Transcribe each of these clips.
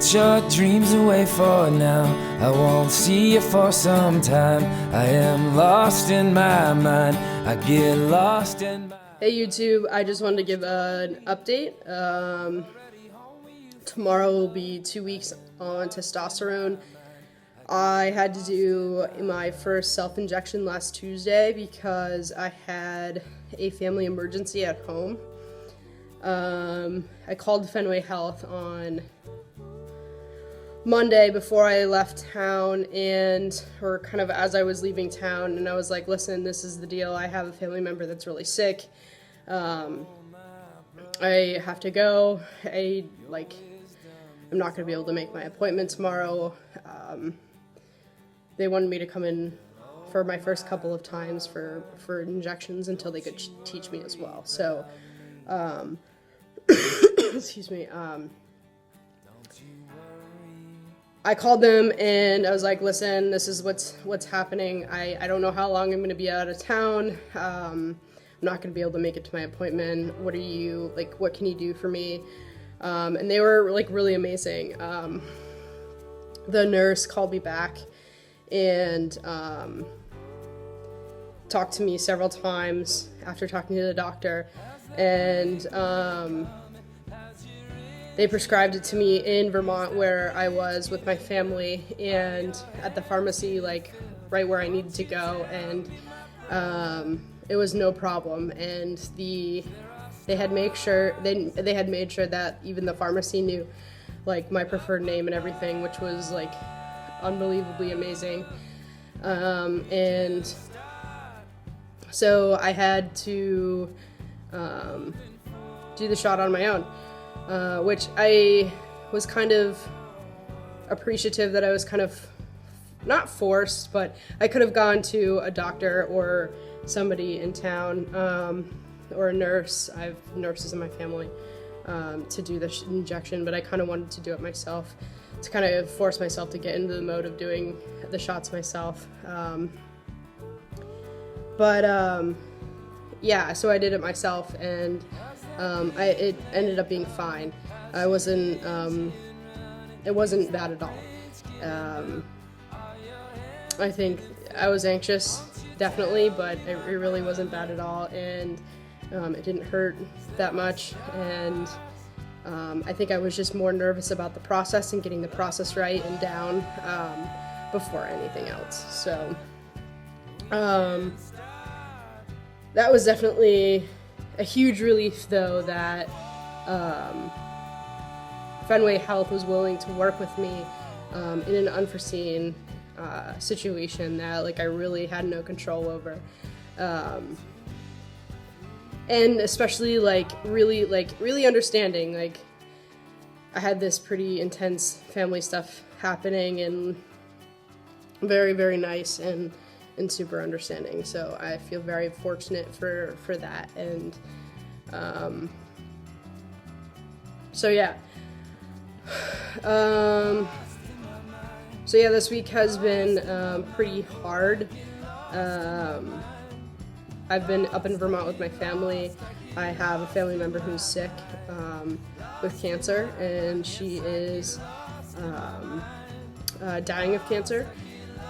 put your dreams away for now. I won't see you for some time. I am lost in my mind. I get lost in my... Hey YouTube, I just wanted to give an update. Tomorrow will be 2 weeks on testosterone. I had to do my first self-injection last Tuesday because I had a family emergency at home. I called Fenway Health on Monday before I left town, or kind of as I was leaving town, and I was like, listen, this is the deal. I have a family member that's really sick. I have to go. I'm not going to be able to make my appointment tomorrow. They wanted me to come in for my first couple of times for injections until they could teach me as well. So, excuse me, I called them and I was like, listen, this is what's happening. I don't know how long I'm going to be out of town. I'm not going to be able to make it to my appointment. What can you do for me? And they were like really amazing. The nurse called me back and talked to me several times after talking to the doctor, and they prescribed it to me in Vermont where I was with my family and at the pharmacy, like right where I needed to go, and it was no problem. And they had made sure that even the pharmacy knew like my preferred name and everything, which was like unbelievably amazing. And so I had to do the shot on my own, which I was kind of appreciative that I was kind of not forced, but I could have gone to a doctor or somebody in town, or a nurse. I have nurses in my family, to do the injection, but I kind of wanted to do it myself, to kind of force myself to get into the mode of doing the shots myself. Yeah, so I did it myself, and it ended up being fine. It wasn't bad at all. I think I was anxious, definitely, but it really wasn't bad at all, and it didn't hurt that much, and I think I was just more nervous about the process and getting the process right and down before anything else. So that was definitely a huge relief, though, that Fenway Health was willing to work with me in an unforeseen situation that I really had no control over. And especially really understanding, I had this pretty intense family stuff happening, and very, very nice and super understanding. So I feel very fortunate for that. And so yeah. So yeah, this week has been pretty hard. I've been up in Vermont with my family. I have a family member who's sick with cancer, and she is dying of cancer.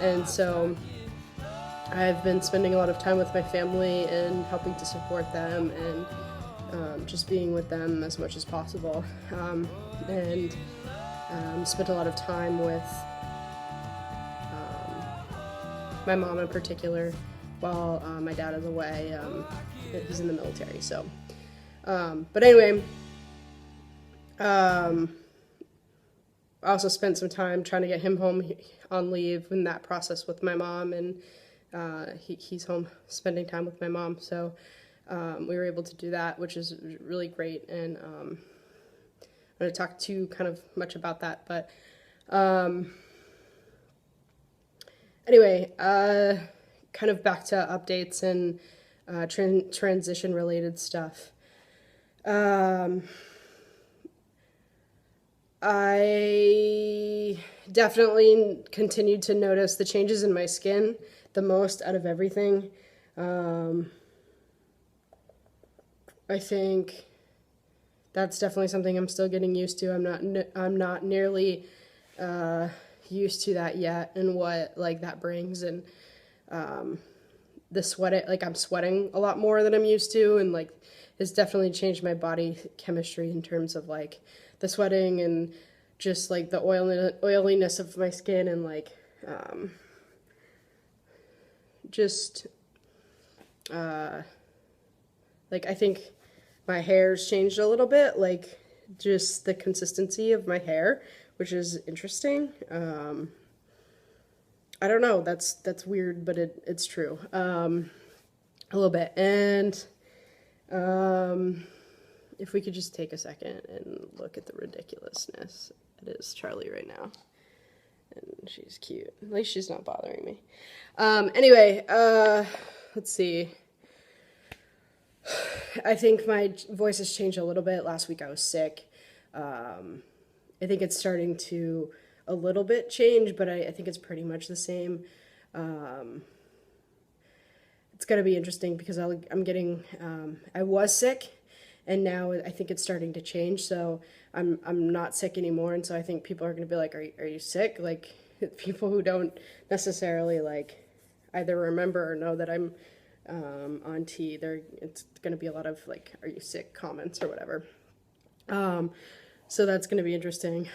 And so I've been spending a lot of time with my family and helping to support them, and just being with them as much as possible. And spent a lot of time with my mom in particular, while my dad is away. He's in the military, so. But anyway, I also spent some time trying to get him home on leave in that process with my mom, and he's home spending time with my mom, so we were able to do that, which is really great. And I'm going to talk too kind of much about that, but anyway, kind of back to updates and transition related stuff. I definitely continued to notice the changes in my skin the most out of everything. I think that's definitely something I'm still getting used to. I'm not nearly used to that yet, and what like that brings, and the sweat, like I'm sweating a lot more than I'm used to, and like it's definitely changed my body chemistry in terms of like the sweating and just like the oiliness of my skin, and like just like I think my hair's changed a little bit, like just the consistency of my hair, which is interesting. I don't know, that's weird, but it's true. A little bit. And if we could just take a second and look at the ridiculousness that is Charlie right now. And she's cute. At least she's not bothering me. Anyway, let's see. I think my voice has changed a little bit. Last week I was sick. I think it's starting to a little bit change, but I think it's pretty much the same. It's going to be interesting because I'm getting, I was sick, and now I think it's starting to change. So I'm not sick anymore, and so I think people are going to be like, are you sick? Like people who don't necessarily like either remember or know that I'm on T. It's going to be a lot of like, are you sick comments or whatever. So that's going to be interesting.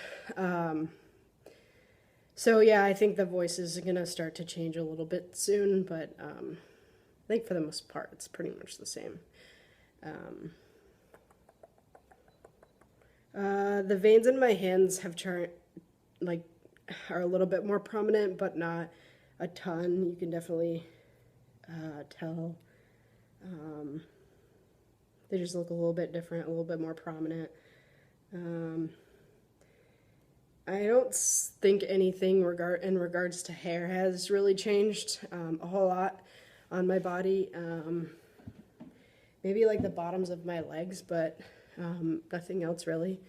So yeah, I think the voice is going to start to change a little bit soon, but I think for the most part, it's pretty much the same. The veins in my hands have are a little bit more prominent, but not a ton. You can definitely tell. They just look a little bit different, a little bit more prominent. I don't think anything in regards to hair has really changed a whole lot on my body. Maybe like the bottoms of my legs, but nothing else really.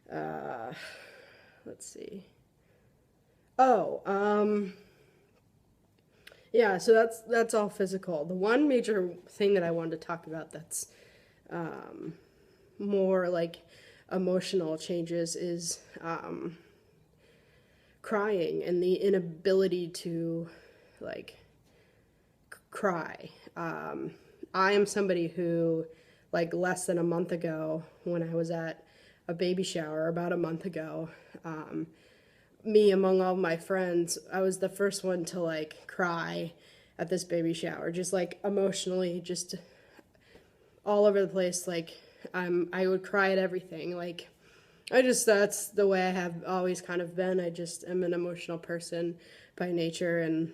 Let's see. Yeah, so that's all physical. The one major thing that I wanted to talk about that's more like emotional changes is crying and the inability to like cry. I am somebody who, like less than a month ago, when I was at a baby shower about a month ago, me among all my friends, I was the first one to like cry at this baby shower, just like emotionally, just all over the place. Like I would cry at everything. Like that's the way I have always kind of been. I just am an emotional person by nature, and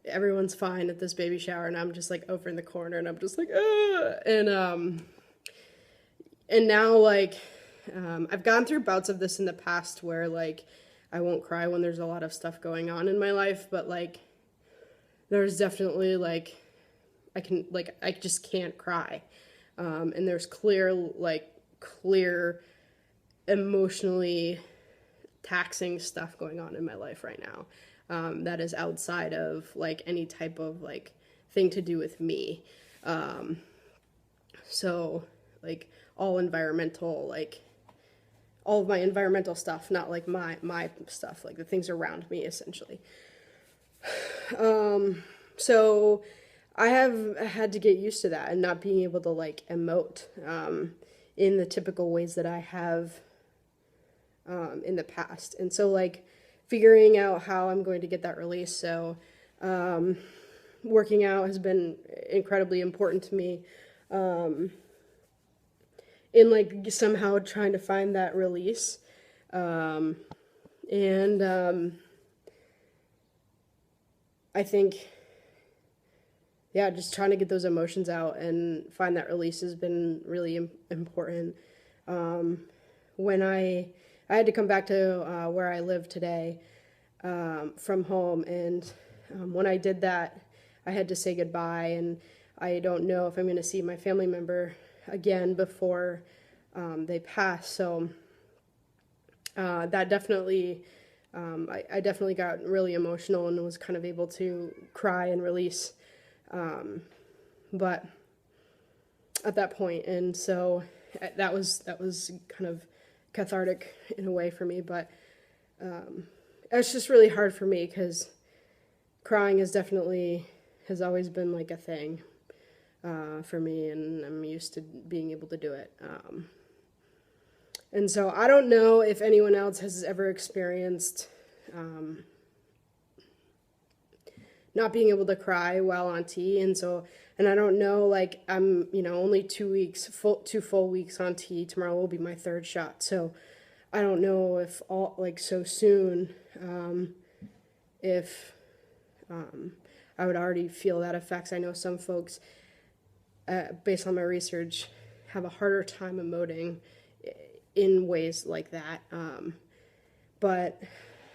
everyone's fine at this baby shower, and I'm just like over in the corner, and I'm just like, and now like, I've gone through bouts of this in the past where like I won't cry when there's a lot of stuff going on in my life, but like there's definitely like I just can't cry, and there's clear emotionally taxing stuff going on in my life right now, that is outside of like any type of like thing to do with me. So like all of my environmental stuff, not like my stuff, like the things around me essentially. So I have had to get used to that and not being able to like emote in the typical ways that I have in the past. And so like figuring out how I'm going to get that release. So working out has been incredibly important to me, in like somehow trying to find that release. I think, yeah, just trying to get those emotions out and find that release has been really important. When I had to come back to where I live today, from home, and when I did that, I had to say goodbye, and I don't know if I'm going to see my family member again before they pass. So that definitely, I definitely got really emotional and was kind of able to cry and release. But at that point, and so that was kind of cathartic in a way for me. But it's just really hard for me because crying has always been like a thing for me, and I'm used to being able to do it. And so I don't know if anyone else has ever experienced not being able to cry while on T, and I don't know, like, I'm, only 2 full weeks on T. Tomorrow will be my third shot, so I don't know if so soon, if I would already feel that effects. I know some folks, based on my research, have a harder time emoting in ways like that. But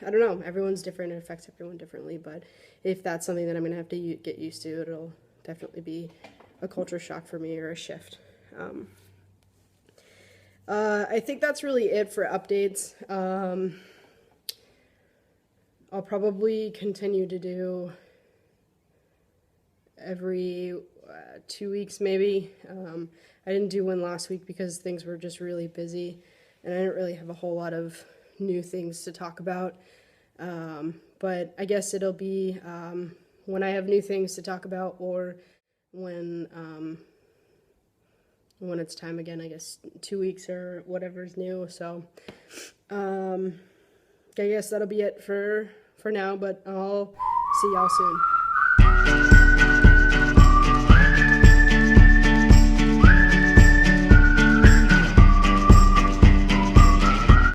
I don't know. Everyone's different. It affects everyone differently. But if that's something that I'm going to have to get used to, it'll definitely be a culture shock for me, or a shift. I think that's really it for updates. I'll probably continue to do every 2 weeks maybe. I didn't do one last week because things were just really busy, and I didn't really have a whole lot of new things to talk about. But I guess it'll be when I have new things to talk about, or when it's time again, I guess 2 weeks or whatever's new. So I guess that'll be it for now, but I'll see y'all soon.